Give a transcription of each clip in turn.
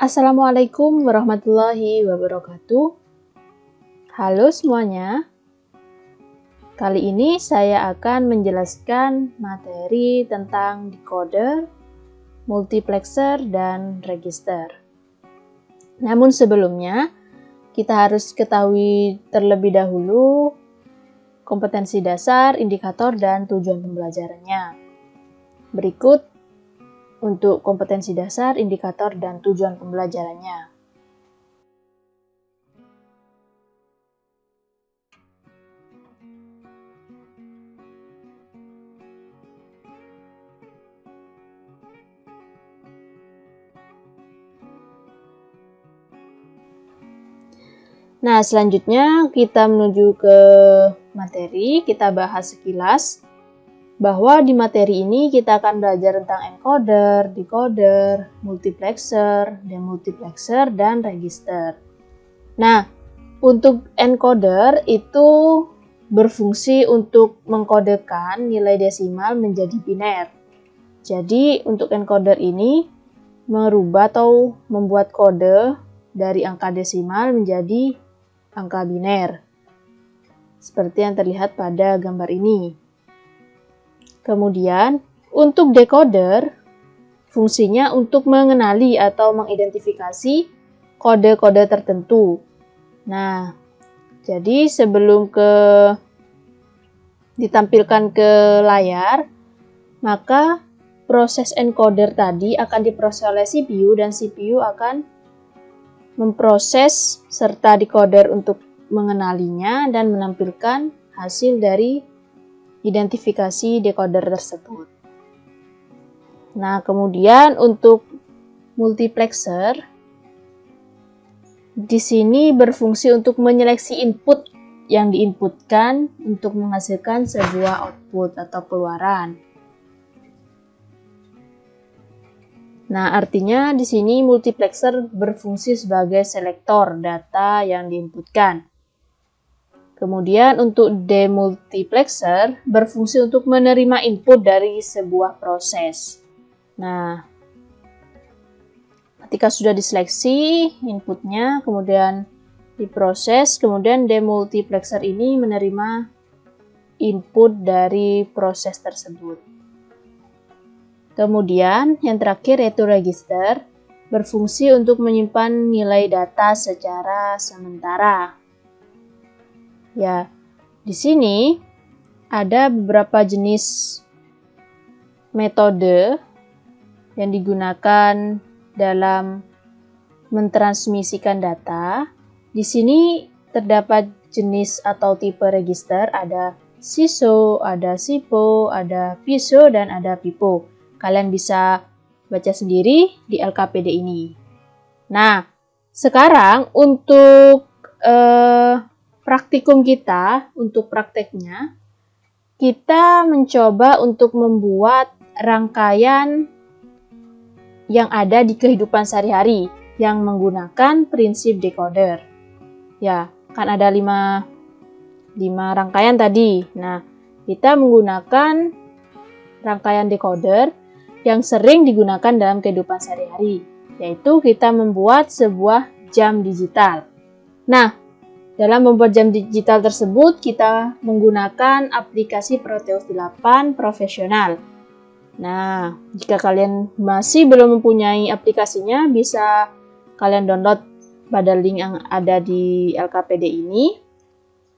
Assalamualaikum warahmatullahi wabarakatuh. Halo semuanya. Kali ini saya akan menjelaskan materi tentang decoder, multiplexer, dan register. Namun sebelumnya, kita harus ketahui terlebih dahulu kompetensi dasar, indikator, dan tujuan pembelajarannya. Berikut untuk kompetensi dasar, indikator, dan tujuan pembelajarannya. Nah, selanjutnya kita menuju ke materi, kita bahas sekilas bahwa di materi ini kita akan belajar tentang encoder, decoder, multiplexer, demultiplexer, dan register. Nah, untuk encoder itu berfungsi untuk mengkodekan nilai desimal menjadi biner. Jadi, untuk encoder ini merubah atau membuat kode dari angka desimal menjadi angka biner, seperti yang terlihat pada gambar ini. Kemudian, untuk decoder, fungsinya untuk mengenali atau mengidentifikasi kode-kode tertentu. Nah, jadi sebelum ditampilkan ke layar, maka proses encoder tadi akan diproses oleh CPU dan CPU akan memproses serta decoder untuk mengenalinya dan menampilkan hasil dari identifikasi decoder tersebut. Nah, kemudian untuk multiplexer di sini berfungsi untuk menyeleksi input yang diinputkan untuk menghasilkan sebuah output atau keluaran. Nah, artinya di sini multiplexer berfungsi sebagai selektor data yang diinputkan. Kemudian untuk demultiplexer berfungsi untuk menerima input dari sebuah proses. Nah, ketika sudah diseleksi inputnya, kemudian diproses, kemudian demultiplexer ini menerima input dari proses tersebut. Kemudian, yang terakhir yaitu register, berfungsi untuk menyimpan nilai data secara sementara. Ya, di sini ada beberapa jenis metode yang digunakan dalam mentransmisikan data. Di sini terdapat jenis atau tipe register, ada SISO, ada SIPO, ada PISO, dan ada PIPO. Kalian bisa baca sendiri di LKPD ini. Nah, sekarang untuk praktikum kita, untuk prakteknya, kita mencoba untuk membuat rangkaian yang ada di kehidupan sehari-hari yang menggunakan prinsip decoder. Ya, kan ada 5 rangkaian tadi. Nah, kita menggunakan rangkaian decoder yang sering digunakan dalam kehidupan sehari-hari, yaitu kita membuat sebuah jam digital. Nah, dalam membuat jam digital tersebut, kita menggunakan aplikasi Proteus 8 Profesional. Nah, jika kalian masih belum mempunyai aplikasinya, bisa kalian download pada link yang ada di LKPD ini.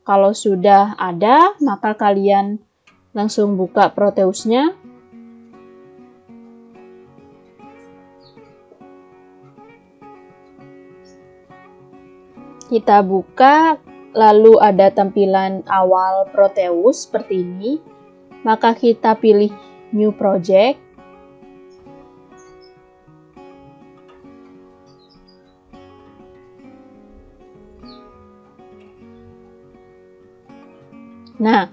Kalau sudah ada, maka kalian langsung buka Proteusnya. Kita buka, lalu ada tampilan awal Proteus seperti ini. Maka kita pilih New Project. Nah,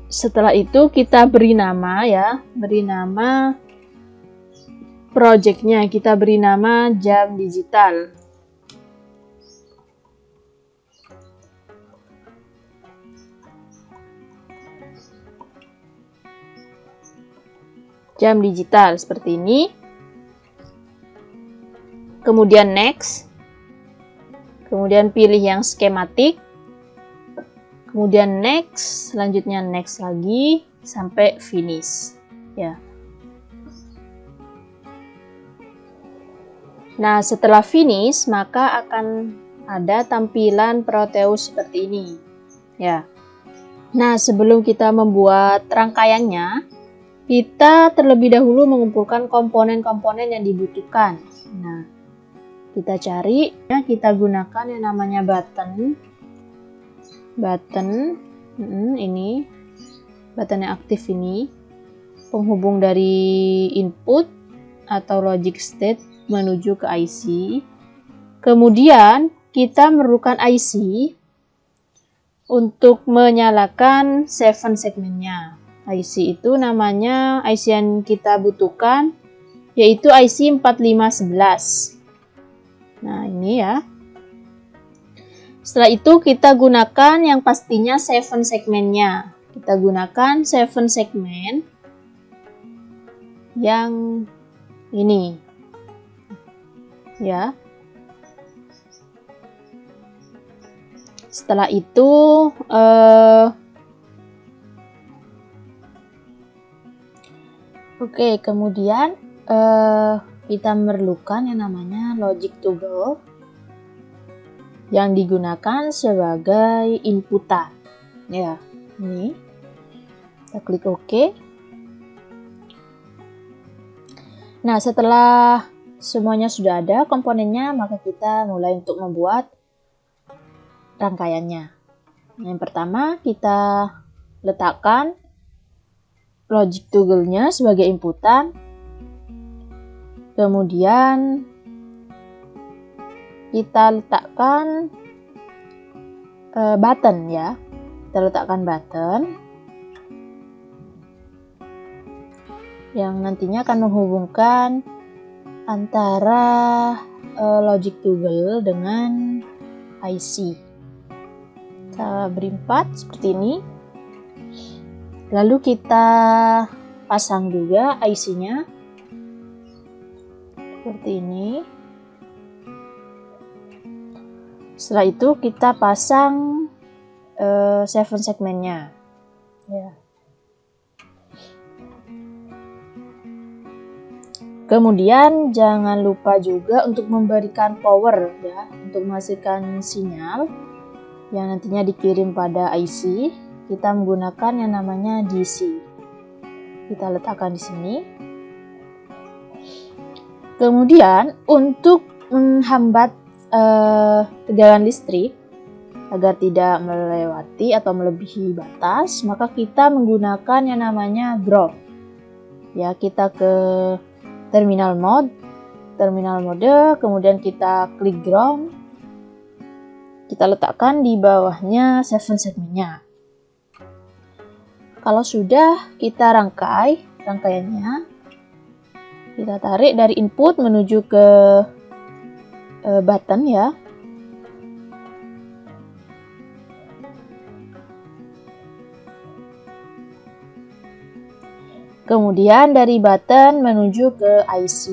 setelah itu kita beri nama ya, beri nama projectnya, kita beri nama jam digital. Jam digital seperti ini. kemudian next, kemudian pilih yang skematik, kemudian next, selanjutnya next lagi sampai finish ya. Nah, setelah finish maka akan ada tampilan Proteus seperti ini ya. Nah, sebelum kita membuat rangkaiannya, kita terlebih dahulu mengumpulkan komponen-komponen yang dibutuhkan. Nah, kita cari, ya, kita gunakan yang namanya button. Ini button yang aktif ini, penghubung dari input atau logic state menuju ke IC. Kemudian kita memerlukan IC untuk menyalakan 7 segmennya. IC itu namanya IC yang kita butuhkan yaitu IC 4511. Nah, ini ya. Setelah itu kita gunakan yang pastinya 7 segmennya. Kita gunakan 7 segmen yang ini. Ya. Setelah itu kemudian kita memerlukan yang namanya logic toggle yang digunakan sebagai inputan. Ya, ini. Kita klik OK. Nah, setelah semuanya sudah ada komponennya, maka kita mulai untuk membuat rangkaiannya. Yang pertama, kita letakkan logic toggle-nya sebagai inputan. Kemudian kita letakkan button ya. Kita letakkan button yang nantinya akan menghubungkan antara logic toggle dengan IC. Kita beri 4 seperti ini. Lalu kita pasang juga IC-nya seperti ini. Setelah itu kita pasang 7 segmennya. Ya. Kemudian jangan lupa juga untuk memberikan power ya, untuk menghasilkan sinyal yang nantinya dikirim pada IC. Kita menggunakan yang namanya DC. Kita letakkan di sini. Kemudian untuk menghambat tegangan listrik agar tidak melewati atau melebihi batas, maka kita menggunakan yang namanya ground. Ya, kita ke terminal mode, kemudian kita klik ground. Kita letakkan di bawahnya 7 segmennya. Kalau sudah, kita rangkaiannya. Kita tarik dari input menuju ke button ya. Kemudian dari button menuju ke IC.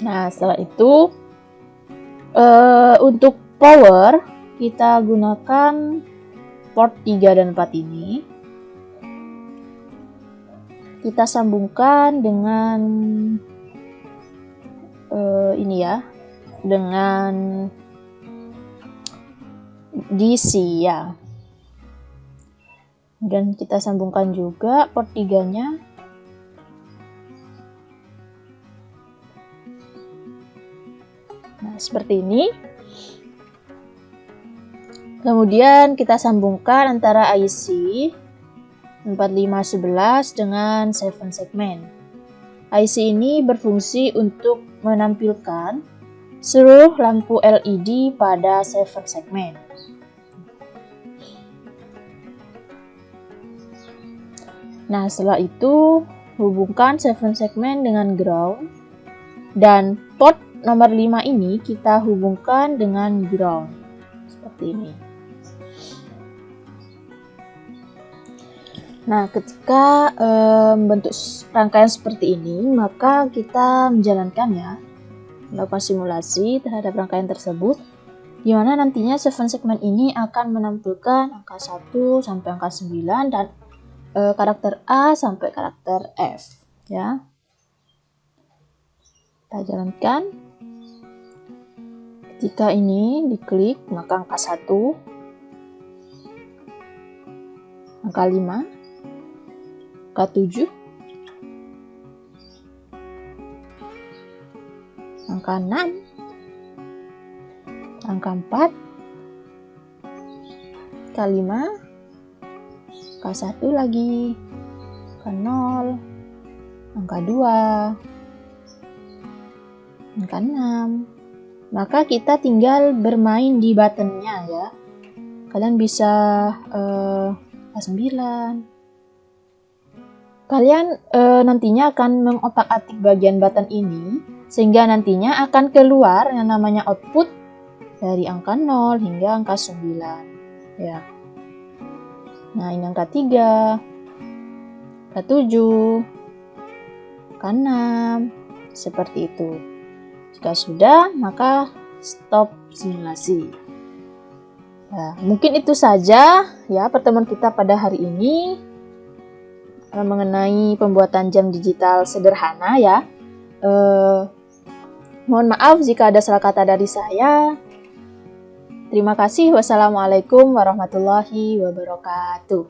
Nah, setelah itu untuk power kita gunakan port 3 dan 4 ini. Kita sambungkan dengan ini ya, dengan DC ya. Dan kita sambungkan juga port 3-nya. Nah, seperti ini. Kemudian kita sambungkan antara IC 4511 dengan 7 segmen. IC ini berfungsi untuk menampilkan seluruh lampu LED pada 7 segmen. Nah, setelah itu hubungkan 7 segmen dengan ground dan port nomor 5 ini kita hubungkan dengan ground. Seperti ini. Nah, ketika membentuk rangkaian seperti ini, maka kita melakukan simulasi terhadap rangkaian tersebut, di mana nantinya 7 segmen ini akan menampilkan angka 1 sampai angka 9 dan karakter A sampai karakter F. Ya. Kita jalankan. Ketika ini diklik, maka angka 1, angka 5, angka 7, angka 6, angka 4, angka 5, angka 1 lagi, angka 0, angka 2, angka 6. Maka kita tinggal bermain di buttonnya ya. Kalian bisa angka 9. Kalian nantinya akan mengotak-atik bagian button ini, sehingga nantinya akan keluar yang namanya output dari angka 0 hingga angka 9. Ya. Nah, ini angka 3, angka 7, angka 6, seperti itu. Jika sudah, maka stop simulasi. Nah, mungkin itu saja ya pertemuan kita pada hari ini. Mengenai pembuatan jam digital sederhana ya. Mohon maaf jika ada salah kata dari saya. Terima kasih. Wassalamualaikum warahmatullahi wabarakatuh.